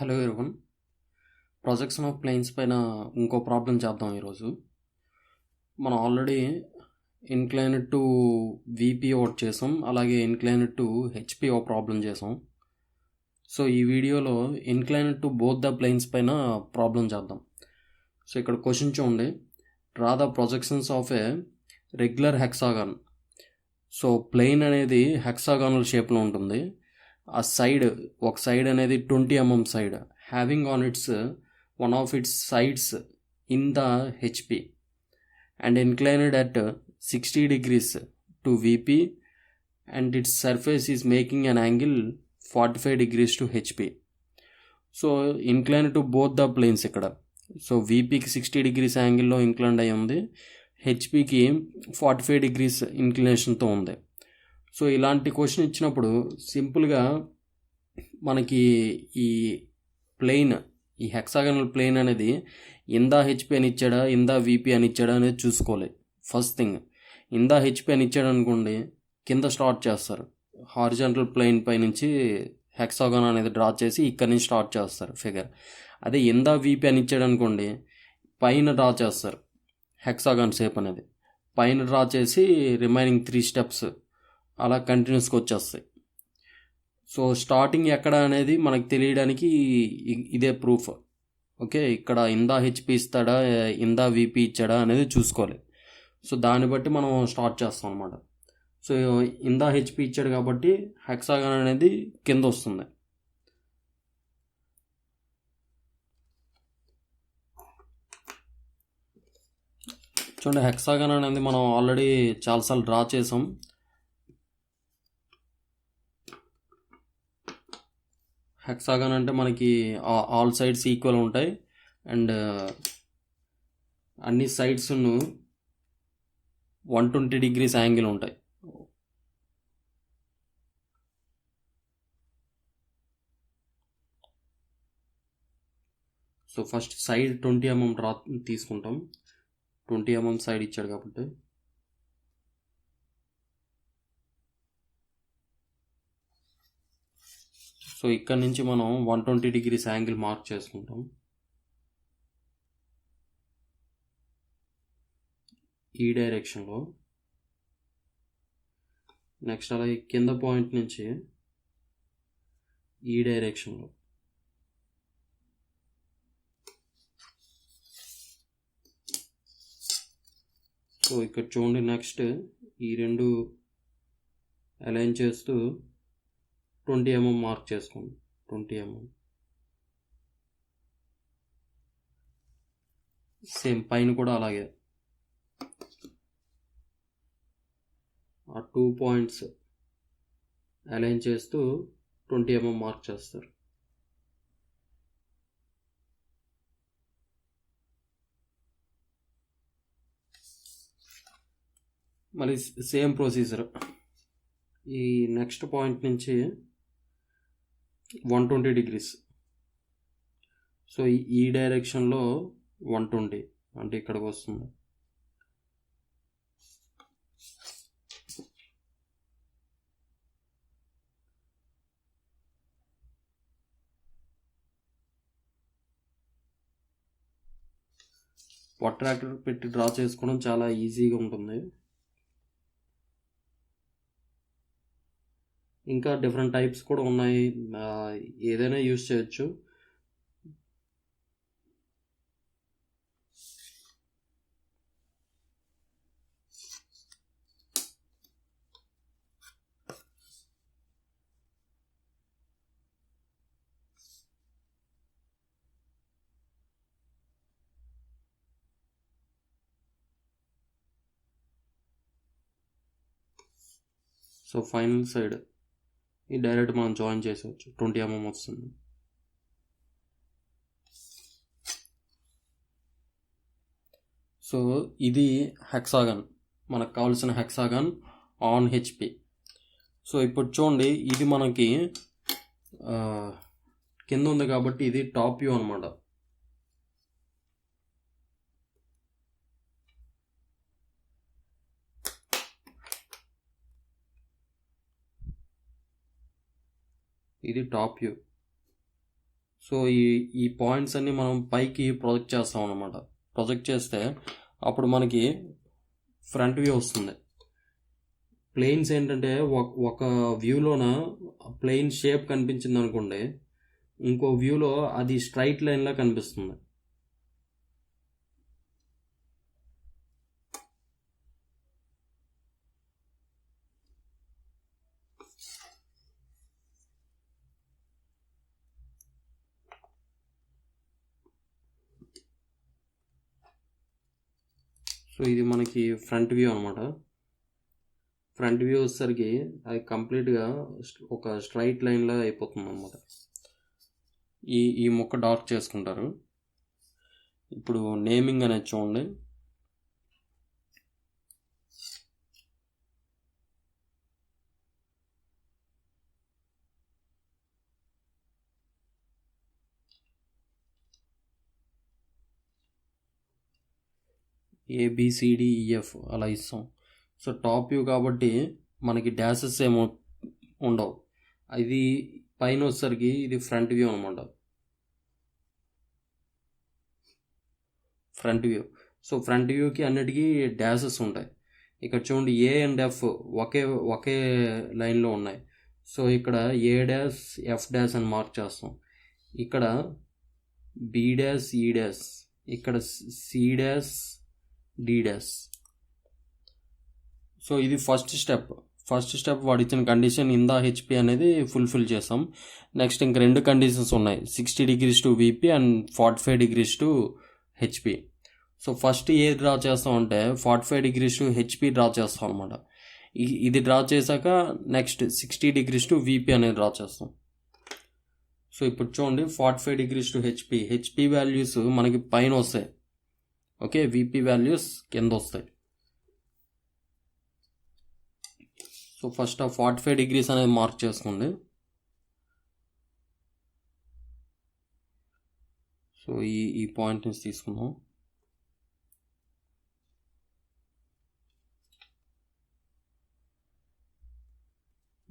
Hello everyone, projection of planes పైన ఇంకో problem చేద్దాం ఈరోజు. మనం ఆల్రెడీ ఇన్క్లైన్డ్ టు విపి ఒకటి చేసాం, అలాగే ఇన్క్లైన్డ్ టు హెచ్పి ఒక ప్రాబ్లం చేసాం. సో ఈ వీడియోలో inclined to both the planes పైన ప్రాబ్లం చేద్దాం. సో ఇక్కడ క్వశ్చన్ చూడండి, draw the projections of a regular hexagon. So plane అనేది హెక్సాగానల్ షేప్లో ఉంటుంది. ఆ సైడ్ ఒక సైడ్ అనేది 20 mm side, having on its one of its sides in the HP and inclined at 60 degrees to VP and its surface is making an angle 45 degrees to HP. So incline to both the planes ఇక్కడ. So విపికి 60 degrees యాంగిల్లో incline అయ్యి ఉంది, హెచ్పికి 45 degrees ఇంక్లినేషన్తో ఉంది. So ఇలాంటి question ఇచ్చినప్పుడు సింపుల్గా మనకి ఈ ప్లేన్, ఈ హెక్సాగనల్ ప్లేన్ అనేది ఇందా హెచ్పి అని ఇచ్చాడా, ఇందా విపి అని ఇచ్చాడా అనేది చూసుకోవాలి. ఫస్ట్ థింగ్, ఇందా హెచ్పి అని ఇచ్చాడు అనుకోండి, కింద స్టార్ట్ చేస్తారు. హారిజాంటల్ ప్లేన్ పై నుంచి హెక్సాగాన్ అనేది డ్రా చేసి ఇక్కడి నుంచి స్టార్ట్ చేస్తారు ఫిగర్. అదే ఇందా విపి అని ఇచ్చాడు అనుకోండి, పైన డ్రా చేస్తారు హెక్సాగాన్ షేప్ అనేది. పైన డ్రా చేసి రిమైనింగ్ 3 steps అలా కంటిన్యూస్గా వచ్చేస్తాయి. సో స్టార్టింగ్ ఎక్కడ అనేది మనకు తెలియడానికి ఇదే ప్రూఫ్. ఓకే, ఇక్కడ ఇందా హెచ్పి ఇస్తాడా, ఇందా విపి ఇచ్చాడా అనేది చూసుకోవాలి. సో దాన్ని బట్టి మనం స్టార్ట్ చేస్తాం అనమాట. సో ఇందా హెచ్పి ఇచ్చాడు కాబట్టి హెక్సాగాన్ అనేది కింద వస్తుంది. చూడండి, హెక్సాగాన్ అనేది మనం ఆల్రెడీ చాలాసార్లు డ్రా చేసాం. హెక్సాగాన్ అంటే మనకి ఆల్ సైడ్స్ ఈక్వల్ ఉంటాయి అండ్ అన్ని సైడ్స్ 120 degrees యాంగిల్ ఉంటాయి. So first side 20 mm draw తీసుకుంటాం. 20 mm సైడ్ ఇచ్చాడు కాబట్టి సో ఇక్కడ నుంచి మనం 120 degrees యాంగిల్ మార్క్ చేసుకుంటాం. ఈ డైరెక్షన్లో. నెక్స్ట్ అలాగే కింద పాయింట్ నుంచి ఈ డైరెక్షన్లో. సో ఇక్కడ చూడండి, నెక్స్ట్ ఈ రెండు అలైన్ చేస్తూ 20 mm మార్క్ చేసుకోండి. 20 mm సేమ్ పైన కూడా అలాగే ఆ 2 points అలైన్ చేస్తూ 20 mm మార్క్ చేస్తారు. మళ్ళీ సేమ్ ప్రొసీజర్. ఈ నెక్స్ట్ పాయింట్ నుంచి 120 degrees. సో ఈ డైరెక్షన్లో 120 అంటే ఇక్కడికి వస్తుంది. ప్రొట్రాక్టర్ పెట్టి డ్రా చేసుకోవడం చాలా ఈజీగా ఉంటుంది. ఇంకా డిఫరెంట్ టైప్స్ కూడా ఉన్నాయి, ఏదైనా యూజ్ చేయొచ్చు. సో ఫైనల్ సైడ్ ఈ డైరెక్ట్ మనం జాయిన్ చేసేవచ్చు. 20 mm వస్తుంది. సో ఇది హెక్సాగాన్, మనకు కావాల్సిన హెక్సాగాన్ ఆన్ హెచ్పి. సో ఇప్పుడు చూడండి, ఇది మనకి కింద ఉంది కాబట్టి ఇది టాప్ వ్యూ అనమాట. ఇది టాప్ వ్యూ. సో ఈ పాయింట్స్ అన్నీ మనం పైకి ప్రొజెక్ట్ చేస్తాం అన్నమాట. ప్రొజెక్ట్ చేస్తే అప్పుడు మనకి ఫ్రంట్ వ్యూ వస్తుంది. ప్లేన్స్ ఏంటంటే ఒక వ్యూలోన ప్లేన్ షేప్ కనిపించింది అనుకోండి, ఇంకో వ్యూలో అది స్ట్రైట్ లైన్లా కనిపిస్తుంది. సో ఇది మనకి ఫ్రంట్ వ్యూ అనమాట. ఫ్రంట్ వ్యూ వచ్చేసరికి అది కంప్లీట్గా ఒక స్ట్రైట్ లైన్లా అయిపోతుంది అనమాట. ఈ ముక్క డార్క్ చేసుకుంటారు. ఇప్పుడు నేమింగ్ అనేది చూడండి. ABCDEF అలా ఇస్తాం. సో టాప్ వ్యూ కాబట్టి మనకి డాషెస్ ఏమో ఉండవు. ఇది పైన వచ్చేసరికి ఇది ఫ్రంట్ వ్యూ అనమాట. Front view. సో ఫ్రంట్ వ్యూకి అన్నిటికీ డాషెస్ ఉంటాయి. ఇక్కడ చూడండి A అండ్ F ఒకే లైన్లో ఉన్నాయి. సో ఇక్కడ A డాష్ F డాష్ అని మార్క్ చేస్తాం. ఇక్కడ B డాష్ E డాష్, ఇక్కడ C dash D dash. So ఇది ఫస్ట్ స్టెప్ వాడు ఇచ్చిన కండిషన్ ఇన్ ద HP అనేది ఫుల్ఫిల్ చేస్తాం. నెక్స్ట్ ఇంక 2 కండిషన్స్ ఉన్నాయి, 60 degrees to VP and 45 degrees to HP. So first A draw చేస్తాం అంటే 45 degrees టు HP డ్రా చేస్తాం అనమాట. ఇది డ్రా చేశాక నెక్స్ట్ 60 degrees టు VP అనేది డ్రా చేస్తాం. సో ఇప్పుడు చూడండి 45 degrees టు HP వాల్యూస్ మనకి పైన వస్తాయి. ఓకే, VP వాల్యూస్ కింద వస్తాయి. సో ఫస్ట్ ఆ 45 degrees అనేది మార్క్ చేసుకోండి. సో ఈ పాయింట్ నుంచి తీసుకుందాం.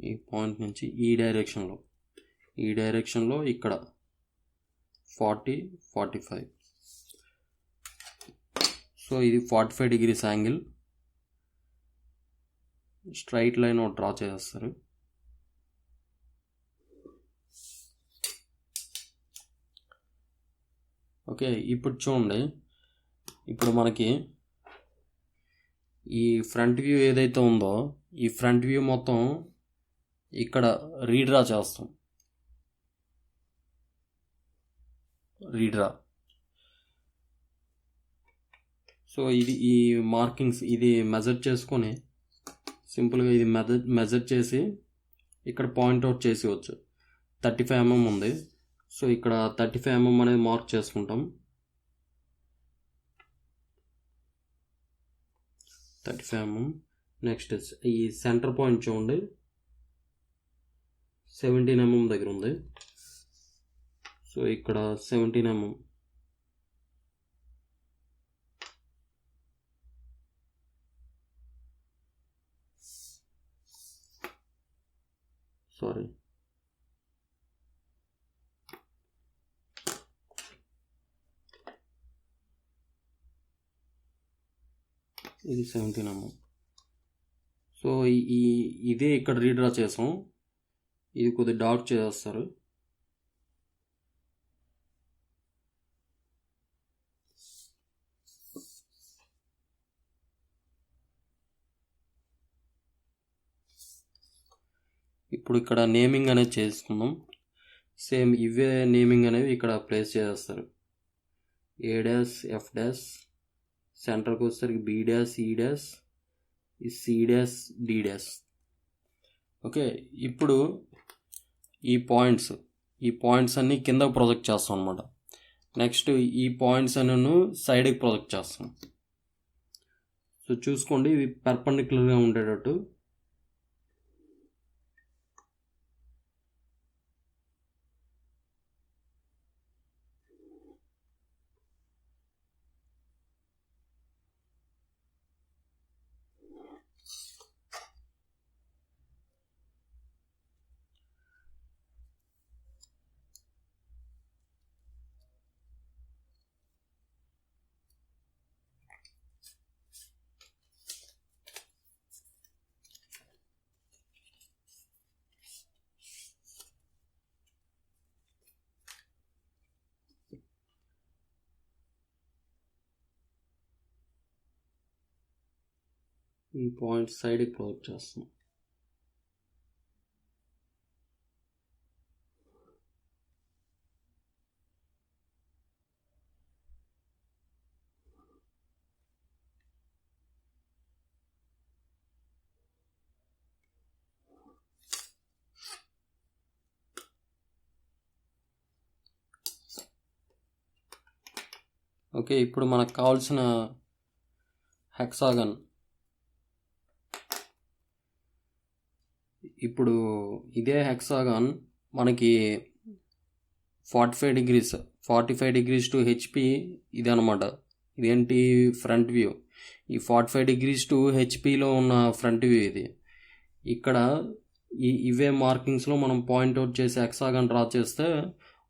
ఈ పాయింట్ నుంచి ఈ డైరెక్షన్లో ఇక్కడ 45. సో ఇది 45 degrees angle. Straight line draw చేస్తారు. ఓకే, ఇప్పుడు చూడండి, ఇప్పుడు మనకి ఈ ఫ్రంట్ వ్యూ ఏదైతే ఉందో ఈ ఫ్రంట్ వ్యూ మొత్తం ఇక్కడ రీడ్రా చేస్తాం. సో ఇది ఈ మార్కింగ్స్ ఇది మెజర్ చేసుకొని సింపుల్గా ఇది మెజర్ చేసి ఇక్కడ పాయింట్అవుట్ చేసేవచ్చు. 35 mm ఉంది. సో ఇక్కడ 35 mm అనేది మార్క్ చేసుకుంటాం. 35 mm. నెక్స్ట్ ఈ సెంటర్ పాయింట్ చూడండి 17 mm దగ్గర ఉంది. సో ఇక్కడ 17 mm. సారీ, ఇది 17 mm. సో ఇదే ఇక్కడ రీడ్రా చేసాం. ఇది కొద్దిగా డార్క్ చేస్తారు. ఇప్పుడు ఇక్కడ నేమింగ్ అనేది చేసుకుందాం. సేమ్ ఇవే నేమింగ్ అనేవి ఇక్కడ ప్లేస్ చేస్తారు. A డాష్ F డాష్, సెంటర్కి వచ్చేసరికి B డాష్ E డాష్, ఈ C dash D dash. Okay, ఇప్పుడు ఈ పాయింట్స్ అన్నీ కిందకు ప్రొజెక్ట్ చేస్తాం అనమాట. నెక్స్ట్ ఈ పాయింట్స్ అన్నీ సైడ్కి ప్రొజెక్ట్ చేస్తాం. సో చూసుకోండి ఇవి పర్పెండిక్యులర్గా ఉండేటట్టు. ఈ పాయింట్ సైడ్కి క్లోజ్ చేస్తాం. ఓకే, ఇప్పుడు మనకు కావాల్సిన హెక్సాగన్, ఇప్పుడు ఇదే హెక్సాగాన్ మనకి 45 డిగ్రీస్ టు హెచ్పి ఇది అనమాట. ఇదేంటి, ఫ్రంట్ వ్యూ. ఈ 45 డిగ్రీస్ టు హెచ్పిలో ఉన్న ఫ్రంట్ వ్యూ ఇది. ఇక్కడ ఇవే మార్కింగ్స్లో మనం పాయింట్అవుట్ చేసి హెక్సాగాన్ డ్రా చేస్తే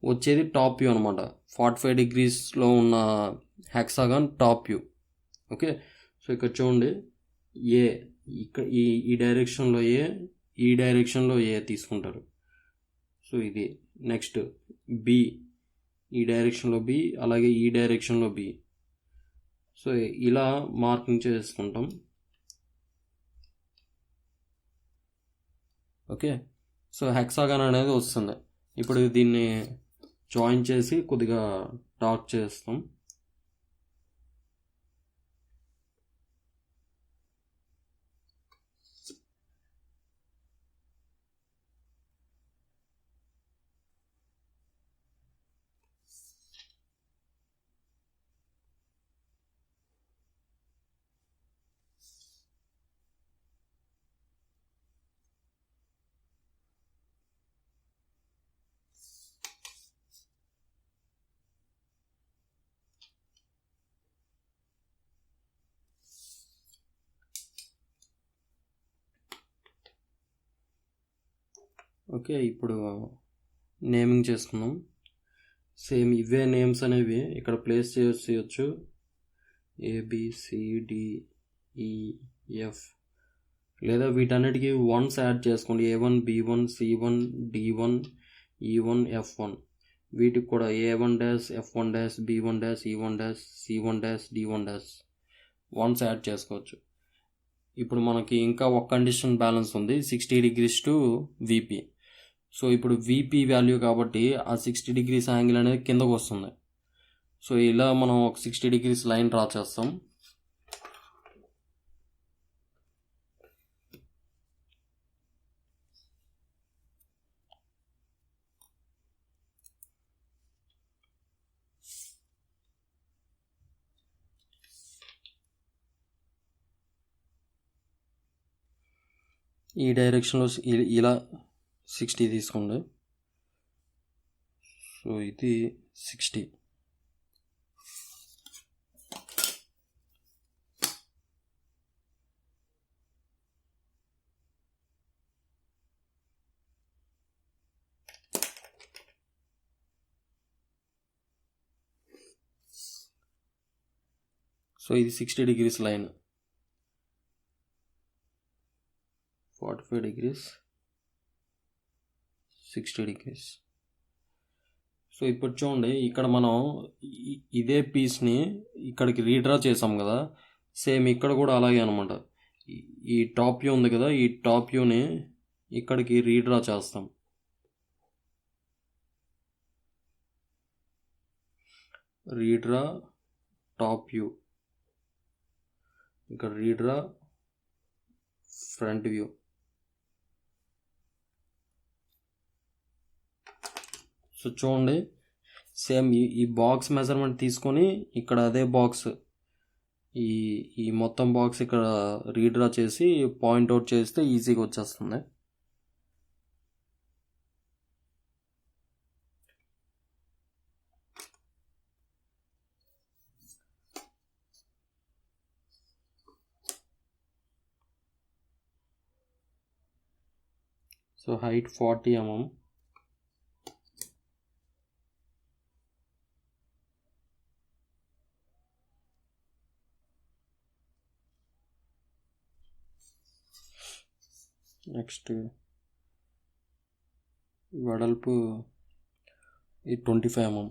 వచ్చేది టాప్ వ్యూ అనమాట. 45 డిగ్రీస్లో ఉన్న hexagon top view. Okay, so ఇక్కడ చూడండి, ఏ ఇక్కడ ఈ డైరెక్షన్లో ఈ డైరెక్షన్లో తీసుకుంటారు. సో ఇది నెక్స్ట్ బి, ఈ డైరెక్షన్లో బి, అలాగే ఈ డైరెక్షన్లో బి. సో ఇలా మార్కింగ్ చేసుకుంటాం. ఓకే, సో హెక్సాగాన్ అనేది వస్తుంది. ఇప్పుడు దీన్ని జాయిన్ చేసి కొద్దిగా టాక్ చేస్తాం. ఓకే, ఇప్పుడు నేమింగ్ చేసుకుందాం. సేమ్ ఇవే నేమ్స్ అనేవి ఇక్కడ ప్లేస్ చేయొచ్చు. ABCDEF, లేదా వీటన్నిటికీ వన్స్ యాడ్ చేసుకోండి. A1 B1 C1 D1 E1 F1. వీటికి కూడా A1 F1 B1 E1 C1 D1 once add చేసుకోవచ్చు. ఇప్పుడు మనకి ఇంకా ఒక కండిషన్ బ్యాలెన్స్ ఉంది, 60 డిగ్రీస్ టు VP. సో ఇప్పుడు VP వాల్యూ కాబట్టి ఆ 60 డిగ్రీస్ యాంగిల్ అనేది కిందకు వస్తుంది. సో ఇలా మనం ఒక 60 డిగ్రీస్ లైన్ డ్రా చేస్తాం. ఈ డైరెక్షన్లో ఇలా 60 తీసుకోండి. సో ఇది 60. సో ఇది 60 degrees line, 45 degrees 60 degrees. So ఇప్పుడు చూడండి, ఇక్కడ మనం ఇదే పీస్ని ఇక్కడికి రీడ్రా చేసాం కదా, సేమ్ ఇక్కడ కూడా అలాగే అనమాట. ఈ టాప్ వ్యూ ఉంది కదా, ఈ టాప్ వ్యూని ఇక్కడికి రీడ్రా చేస్తాం. రీడ్రా టాప్ వ్యూ, ఇక్కడ రీడ్రా ఫ్రంట్ వ్యూ. సో చూడండి, సేమ్ ఈ బాక్స్ మెజర్మెంట్ తీసుకొని ఇక్కడ అదే బాక్స్, ఈ మొత్తం బాక్స్ ఇక్కడ రీడ్రా చేసి పాయింట్అవుట్ చేస్తే ఈజీగా వచ్చేస్తుంది. So height 40 mm. నెక్స్ట్ వెడల్పు 25 mm.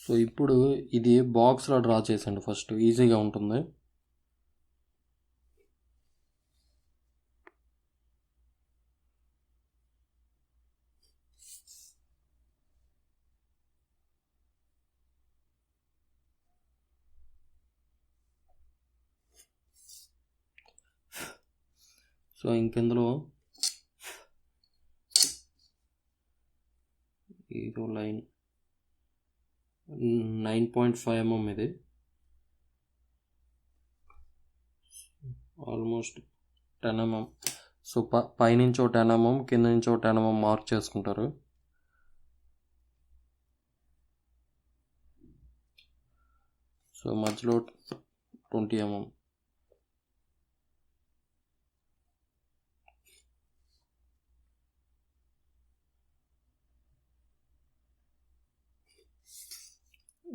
సో ఇప్పుడు ఇది బాక్స్లో డ్రా చేసండి, ఫస్ట్ ఈజీగా ఉంటుంది. సో ఇంకెందులో ఇదో లైన్ 9.5 mm ఇది, ఆల్మోస్ట్ 10 mm. సో పైనుంచి ఒక 10 mm, కింద నుంచి ఒక 10 mm మార్క్ చేసుకుంటారు. సో మధ్యలో 20 mm.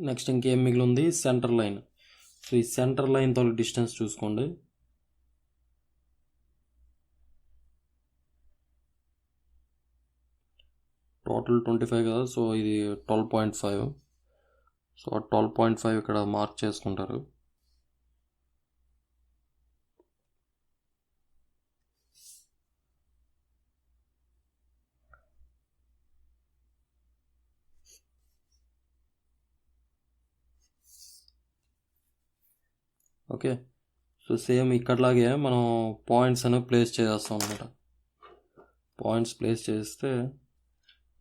నెక్స్ట్ ఇంకేం మిగిలి ఉంది, సెంటర్ లైన్. సో ఈ సెంటర్ లైన్ తో డిస్టెన్స్ చూసుకోండి. టోటల్ 25 కదా, సో ఇది 12.5. సో 12.5 ఇక్కడ మార్క్ చేసుకుంటారు. ఓకే, సో సేమ్ ఇక్కడలాగే మనం పాయింట్స్ అనేవి ప్లేస్ చేస్తాం అన్నమాట. పాయింట్స్ ప్లేస్ చేస్తే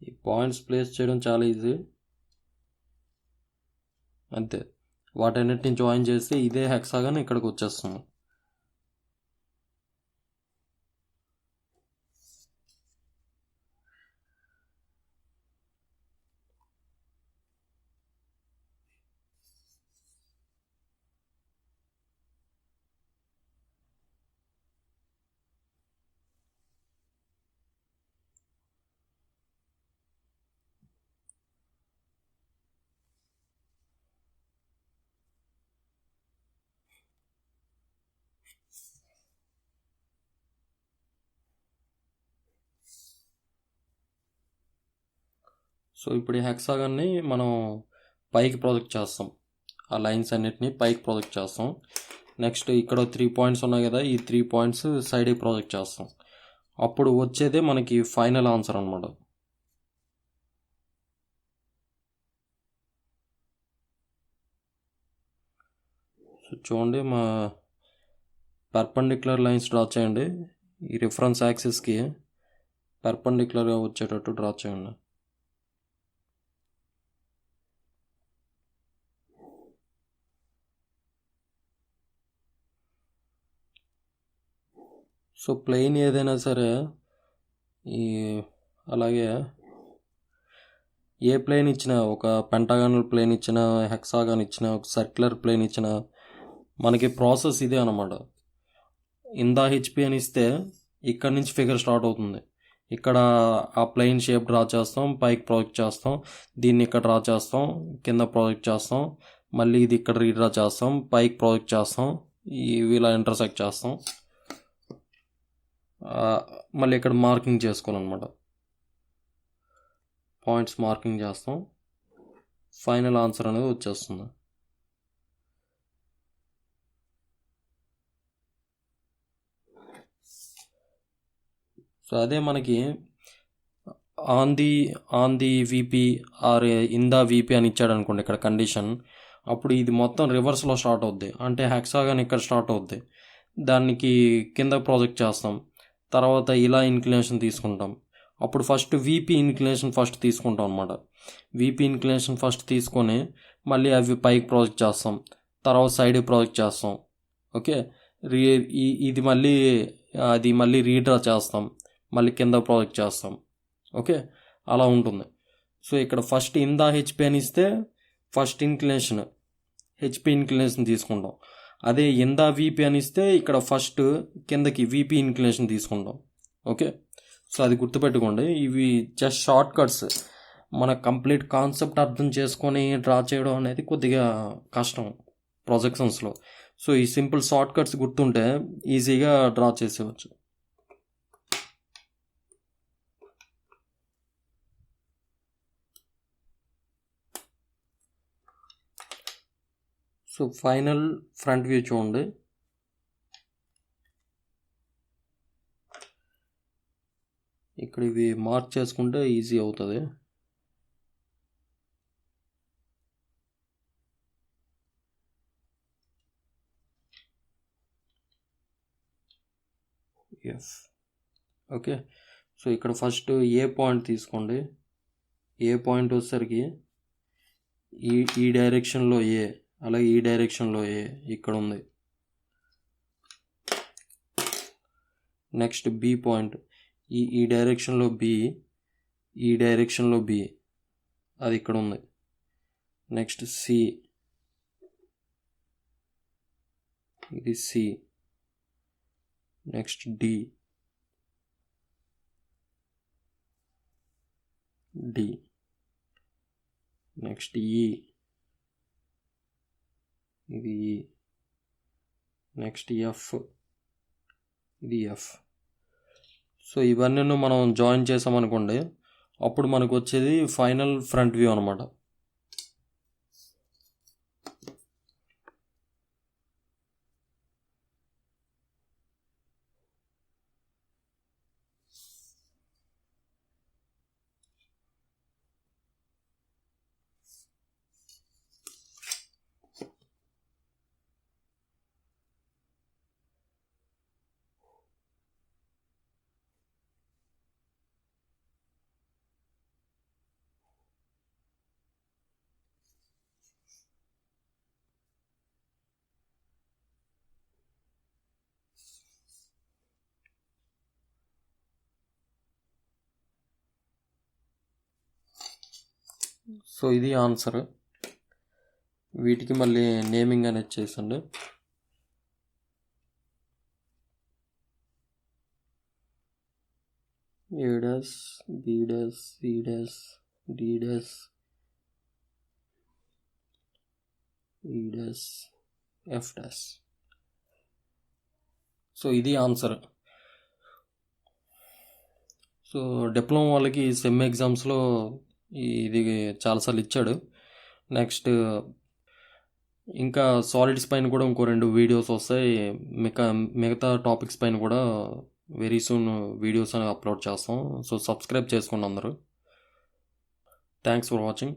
ఈ పాయింట్స్ ప్లేస్ చేయడం చాలా ఈజీ, అంతే. వాటన్నిటిని జాయిన్ చేస్తే ఇదే హెక్సాగన్ ఇక్కడికి వచ్చేస్తుంది. సో ఇప్పుడు ఈ హెక్సాగన్ని మనం పైకి ప్రొజెక్ట్ చేస్తాం, ఆ లైన్స్ అన్నిటిని పైకి ప్రొజెక్ట్ చేస్తాం. నెక్స్ట్ ఇక్కడ 3 పాయింట్స్ ఉన్నాయి కదా, ఈ 3 పాయింట్స్ సైడ్కి ప్రొజెక్ట్ చేస్తాం. అప్పుడు వచ్చేదే మనకి ఫైనల్ ఆన్సర్ అనమాట. సో చూడండి, మా పర్పెండిక్యులర్ లైన్స్ డ్రా చేయండి. ఈ రిఫరెన్స్ యాక్సిస్కి పర్పెండిక్యులర్గా వచ్చేటట్టు డ్రా చేయండి. సో ప్లెయిన్ ఏదైనా సరే, ఈ అలాగే ఏ ప్లేన్ ఇచ్చినా, ఒక పెంటాగానల్ ప్లేన్ ఇచ్చినా, హెక్సాగాన్ ఇచ్చినా, ఒక సర్క్యులర్ ప్లేన్ ఇచ్చినా, మనకి ప్రాసెస్ ఇదే అనమాట. ఇందా హెచ్పి అని ఇస్తే ఇక్కడ నుంచి ఫిగర్ స్టార్ట్ అవుతుంది. ఇక్కడ ఆ ప్లెయిన్ షేప్ డ్రా చేస్తాం, పైకి ప్రాజెక్ట్ చేస్తాం, దీన్ని ఇక్కడ డ్రా చేస్తాం, కింద ప్రాజెక్ట్ చేస్తాం, మళ్ళీ ఇది ఇక్కడ రీడ్రా చేస్తాం, పైకి ప్రాజెక్ట్ చేస్తాం, ఇలా ఇంటర్సెక్ట్ చేస్తాం, మళ్ళీ ఇక్కడ మార్కింగ్ చేసుకోవాలన్నమాట. పాయింట్స్ మార్కింగ్ చేస్తాం, ఫైనల్ ఆన్సర్ అనేది వచ్చేస్తుంది. సో అదే మనకి on the VP or in the VP అని ఇచ్చాడు అనుకోండి ఇక్కడ కండిషన్, అప్పుడు ఇది మొత్తం రివర్స్లో స్టార్ట్ అవుద్ది. అంటే హెక్సాగన్ ఇక్కడ స్టార్ట్ అవుద్ది, దానికి కింద ప్రాజెక్ట్ చేస్తాం, తర్వాత ఇలా ఇన్క్లినేషన్ తీసుకుంటాం. అప్పుడు ఫస్ట్ వీపీ ఇన్క్లినేషన్ ఫస్ట్ తీసుకుంటాం అనమాట. వీపీ ఇన్క్లినేషన్ ఫస్ట్ తీసుకొని మళ్ళీ అవి పైకి ప్రాజెక్ట్ చేస్తాం, తర్వాత సైడ్ ప్రాజెక్ట్ చేస్తాం. ఓకే, ఇది మళ్ళీ అది మళ్ళీ రీడ్రా చేస్తాం, మళ్ళీ కింద ప్రాజెక్ట్ చేస్తాం. ఓకే, అలా ఉంటుంది. సో ఇక్కడ ఫస్ట్ ఇందా హెచ్పి అని ఇస్తే ఫస్ట్ ఇన్క్లినేషన్ హెచ్పి ఇన్క్లినేషన్ తీసుకుంటాం. అదే ఇందా వీపీ అని ఇస్తే ఇక్కడ ఫస్ట్ కిందకి వీపీ ఇన్క్లినేషన్ తీసుకుంటాం. ఓకే, సో అది గుర్తుపెట్టుకోండి. ఇవి జస్ట్ షార్ట్ కట్స్. మన కంప్లీట్ కాన్సెప్ట్ అర్థం చేసుకొని డ్రా చేయడం అనేది కొద్దిగా కష్టం ప్రొజెక్షన్స్లో. సో ఈ సింపుల్ షార్ట్ కట్స్ గుర్తుంటే ఈజీగా డ్రా చేసేవచ్చు. సో ఫైనల్ ఫ్రంట్ వ్యూ చూడండి. ఇక్కడ ఇవి మార్క్ చేసుకుంటే ఈజీ అవుతుంది. ఎఫ్. ఓకే. సో ఇక్కడ ఫస్ట్ ఏ పాయింట్ తీసుకోండి. ఏ పాయింట్ వచ్చేసరికి ఈ డైరెక్షన్లో ఏ, అలాగే ఈ డైరెక్షన్లో ఏ ఇక్కడ ఉంది. నెక్స్ట్ బి పాయింట్, ఈ డైరెక్షన్లో బి, ఈ డైరెక్షన్లో బి, అది ఇక్కడ ఉంది. నెక్స్ట్ సి, ఇది C. Next D, D. Next E, ఇది ఈ. నెక్స్ట్ ఎఫ్, ఇది ఎఫ్. సో ఇవన్నీ మనం జాయిన్ చేసామనుకోండి, అప్పుడు మనకు వచ్చేది ఫైనల్ ఫ్రంట్ వ్యూ అనమాట. సో ఇది ఆన్సర్. వీటికి మళ్ళీ నేమింగ్ అనేది చేసండి. A dash, B dash, C dash, D dash, E dash, F dash. So ఇది ఆన్సర్. సో డిప్లొమా వాళ్ళకి సెమ్ ఎగ్జామ్స్లో ఇది చాలాసార్లు ఇచ్చాడు. నెక్స్ట్ ఇంకా సాలిడ్స్ పైన కూడా ఇంకో 2 వీడియోస్ వస్తాయి. మిగతా టాపిక్స్ పైన కూడా వెరీ సూన్ వీడియోస్ అనేవి అప్లోడ్ చేస్తాం. సో సబ్స్క్రైబ్ చేసుకోండి అందరూ. Thanks for watching.